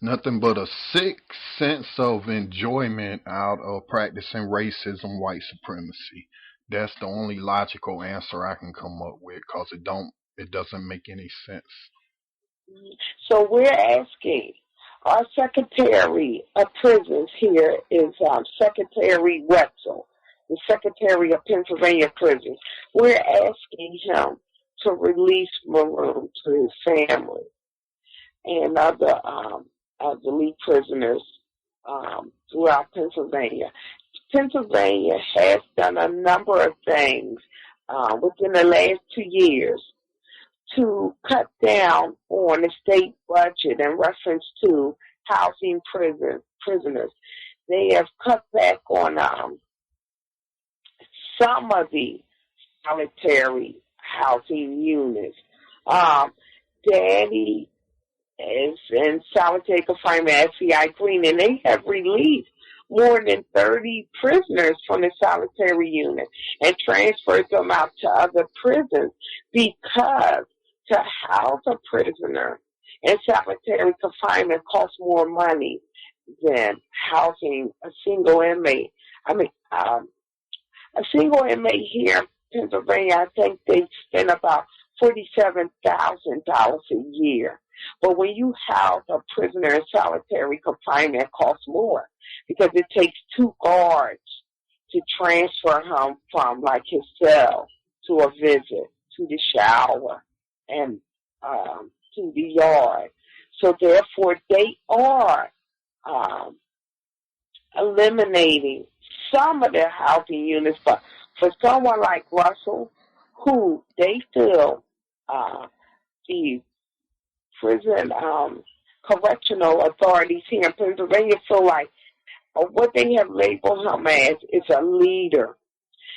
Nothing but a sick sense of enjoyment out of practicing racism, white supremacy. That's the only logical answer I can come up with, because it doesn't make any sense. So we're asking our Secretary of Prisons here is Secretary Russell, the Secretary of Pennsylvania Prisons. We're asking him to release Maroon to his family and other elite prisoners throughout Pennsylvania. Pennsylvania has done a number of things within the last 2 years to cut down on the state budget in reference to housing prisoners. They have cut back on some of the solitary housing units. Daddy is in solitary confinement at SCI Greene, and they have released more than 30 prisoners from the solitary unit and transferred them out to other prisons, because to house a prisoner in solitary confinement costs more money than housing a single inmate. I mean, a single inmate here in Pennsylvania, I think they spend about $47,000 a year. But when you house a prisoner in solitary confinement, it costs more, because it takes 2 guards to transfer him from, like, his cell to a visit, to the shower, and to the yard. So therefore, they are eliminating some of their housing units. But for someone like Russell, who they feel the prison correctional authorities here in Pennsylvania feel like what they have labeled him as is a leader.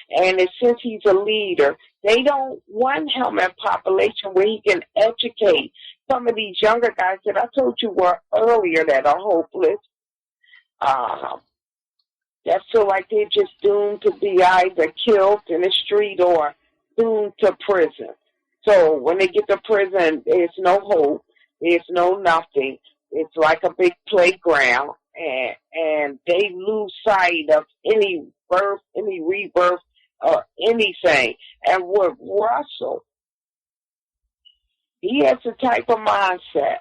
And since he's a leader, they don't want him in population where he can educate some of these younger guys that I told you were earlier that are hopeless, that feel like they're just doomed to be either killed in the street or doomed to prison. So when they get to prison, there's no hope. There's no nothing. It's like a big playground, and they lose sight of any birth, any rebirth, or anything. And with Russell, he has the type of mindset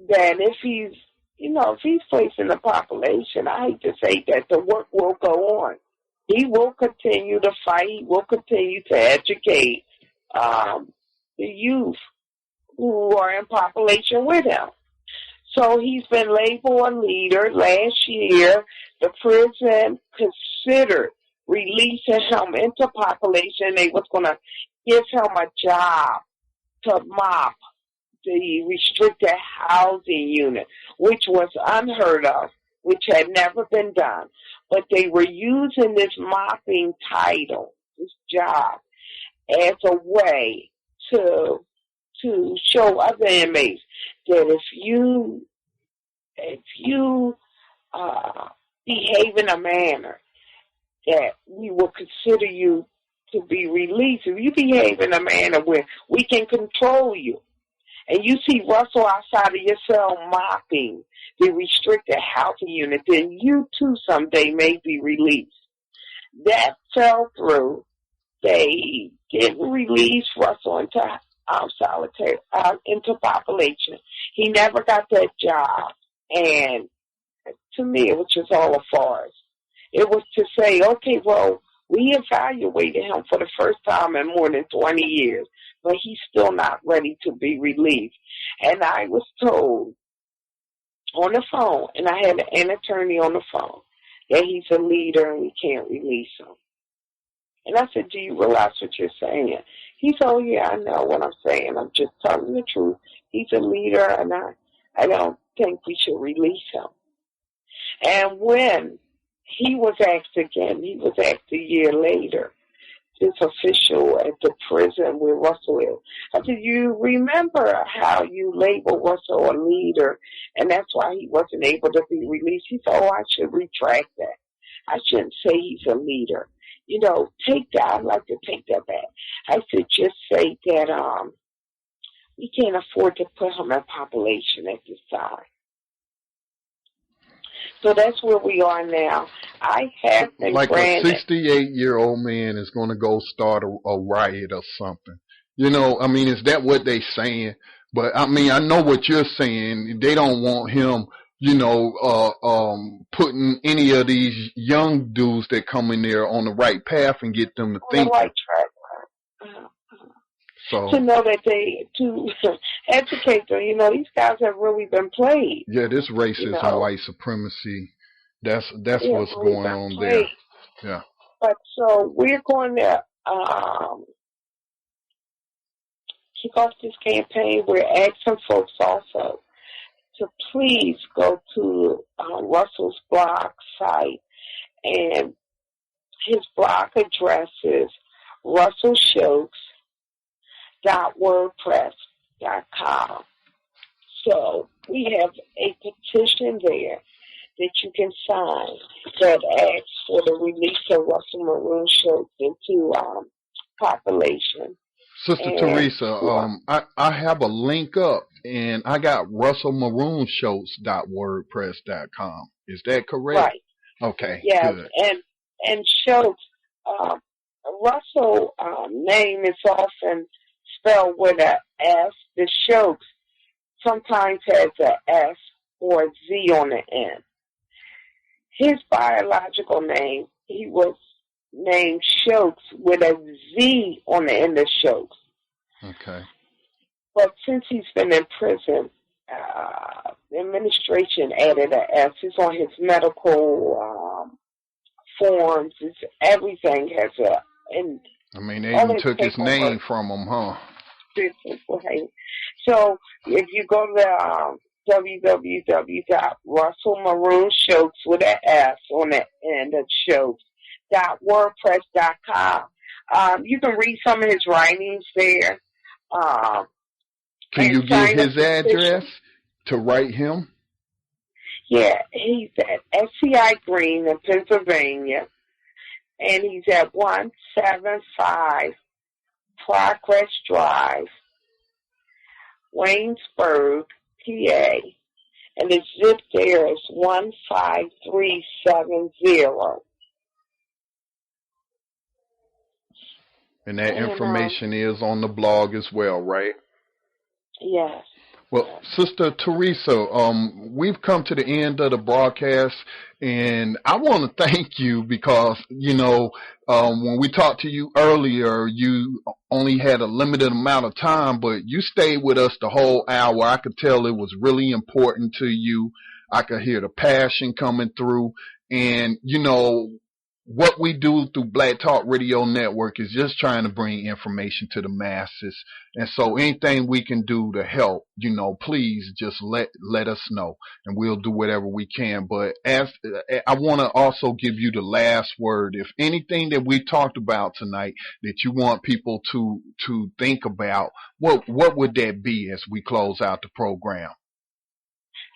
that if he's placed in the population, I hate to say that, the work will go on. He will continue to fight. He will continue to educate the youth who are in population with him. So he's been labeled a leader. Last year, the prison considered releasing him into population. They was going to give him a job to mop the restricted housing unit, which was unheard of, which had never been done. But they were using this mopping title, this job, as a way to show other inmates that if you behave in a manner that we will consider you to be released, if you behave in a manner where we can control you, and you see Russell outside of your cell mopping the restricted housing unit, then you too someday may be released. That fell through. They didn't release Russell into solitary, into population. He never got that job. And to me, it was just all a farce. It was to say, okay, well, we evaluated him for the first time in more than 20 years, but he's still not ready to be released. And I was told on the phone, and I had an attorney on the phone, that he's a leader and we can't release him. And I said, do you realize what you're saying? He said, oh, yeah, I know what I'm saying. I'm just telling the truth. He's a leader, and I don't think we should release him. And when he was asked again, he was asked a year later, this official at the prison where Russell is. I said, you remember how you labeled Russell a leader, and that's why he wasn't able to be released? He said, oh, I should retract that. I shouldn't say he's a leader. You know, take that. I'd like to take that back. I said, just say that we can't afford to put him in population at this time. So that's where we are now. I have been like granted. A 68-year-old man is going to go start a riot or something. You know, I mean, is that what they saying? But, I mean, I know what you're saying. They don't want him, you know, putting any of these young dudes that come in there on the right path and get them to think. On the right track. So, to know that to educate them, you know, these guys have really been played. Yeah, this racism, you know? White supremacy, that's what's really going on played. there. Yeah. But so we're going to kick off this campaign. We're asking folks also to please go to Russell's blog site, and his blog address is russellshoatz.wordpress.com. So we have a petition there that you can sign that asks for the release of Russell Maroon Shoatz into population. Sister Theresa, I have a link up, and I got russellmaroonshoatz.wordpress.com. Is that correct? Right. Okay. Yeah, good. and Shoatz, Russell name is often spelled with a S. The Shoatz sometimes has a S or a Z on the end. His biological name, he was named Shoatz with a Z on the end of Shoatz. Okay. But since he's been in prison, the administration added an S. It's on his medical forms. Everything has a. And I mean, they even took his name from him, huh? So if you go to www.russellmaroonshoatz with an S on the end of Shoats.wordpress.com, you can read some of his writings there. Can you give his address to write him? Yeah, he's at SCI Greene in Pennsylvania, and he's at 175 Progress Drive, Waynesburg, PA, and the zip there is 15370. And that information is on the blog as well, right? Yes. Well, Sister Theresa, we've come to the end of the broadcast, and I want to thank you because, you know, when we talked to you earlier, you only had a limited amount of time, but you stayed with us the whole hour. I could tell it was really important to you. I could hear the passion coming through, and, you know, what we do through Black Talk Radio Network is just trying to bring information to the masses. And so anything we can do to help, you know, please just let us know, and we'll do whatever we can. But as I want to also give you the last word, if anything that we talked about tonight that you want people to think about, what would that be as we close out the program?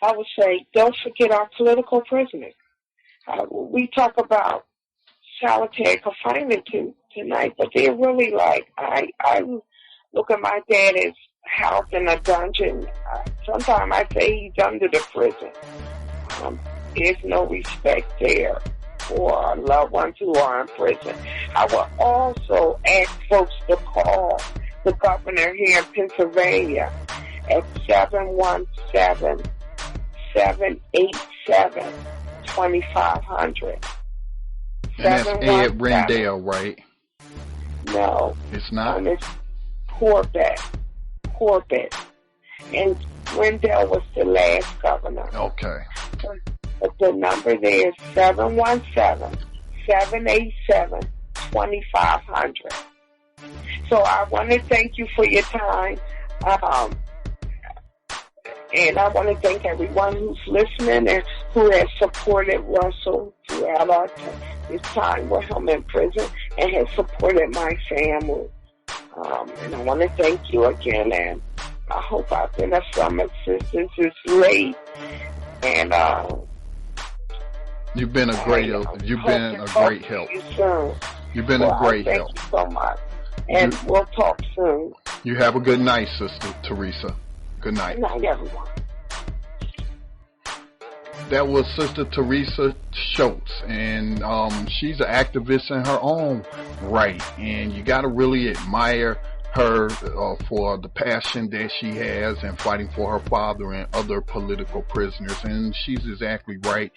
I would say, don't forget our political prisoners. We talk about solitary confinement tonight, but they're really like, I look at my dad as housed in a dungeon. Sometimes I say he's under the prison. There's no respect there. for loved ones who are in prison. I will also ask folks to call the governor here in Pennsylvania at 717-787-2500. And that's Ed Rendell, right? No. It's not? It's Corbett. And Rendell was the last governor. Okay. But the number there is 717-787-2500. So I want to thank you for your time. And I want to thank everyone who's listening and who has supported Russell throughout this time with him in prison and has supported my family. And I want to thank you again, and I hope I've been of some assistance. It's late, and you've been a great help. You've been a great help. You've been a great help. Thank you so much, and we'll talk soon. You have a good night, Sister Theresa. Good night. Good night, everyone. That was Sister Theresa Shoatz, and she's an activist in her own right, and you got to really admire her for the passion that she has in fighting for her father and other political prisoners. And she's exactly right.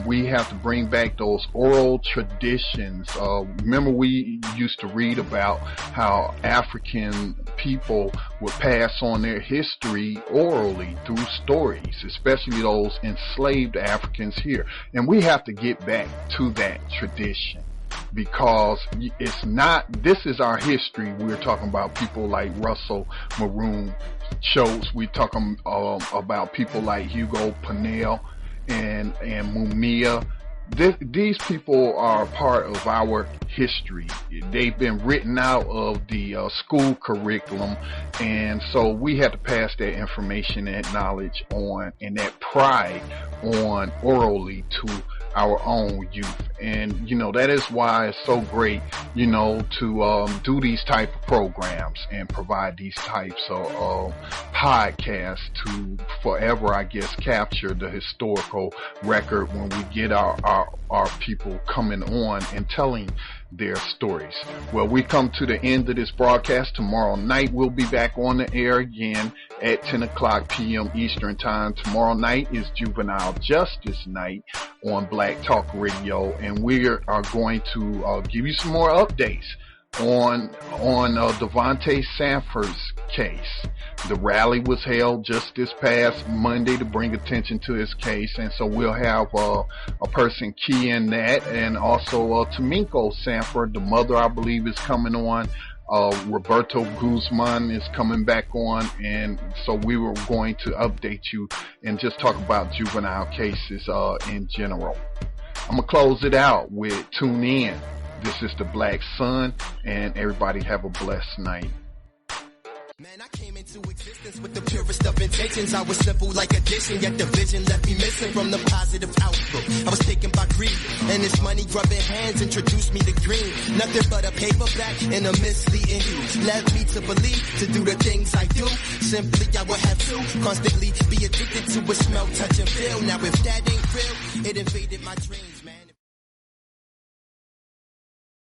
We have to bring back those oral traditions. Remember, we used to read about how African people would pass on their history orally through stories, especially those enslaved Africans here. And we have to get back to that tradition, because it's not, this is our history. We're talking about people like Russell, Maroon, Shoats. We're talking about people like Hugo Pennell and Mumia. These people are part of our history. They've been written out of the school curriculum, and so we have to pass that information and knowledge on, and that pride on orally to our own youth. And that is why it's so great to do these type of programs and provide these types of podcasts to forever, I guess, capture the historical record when we get our people coming on and telling their stories. Well, we come to the end of this broadcast. Tomorrow night we'll be back on the air again at 10 o'clock p.m. Eastern Time. Tomorrow night is Juvenile Justice Night on Black Talk Radio, and we are going to give you some more updates on Devontae Sanford's case. The rally was held just this past Monday to bring attention to his case, and so we'll have a person key in that, and also Tamiko Sanford, the mother, I believe, is coming on. Roberto Guzman is coming back on, and so we were going to update you and just talk about juvenile cases in general. I'm gonna close it out with Tune In. This is the Black Sun, and everybody have a blessed night. Man, I came into existence with the purest of intentions. I was simple like addition, yet the vision left me missing from the positive outlook. I was taken by greed, and this money grubbing hands introduced me to Greene. Nothing but a paperback and a misleading you. Led me to believe, to do the things I do. Simply, I would have to constantly be addicted to a smell, touch, and feel. Now if that ain't real, it invaded my dreams.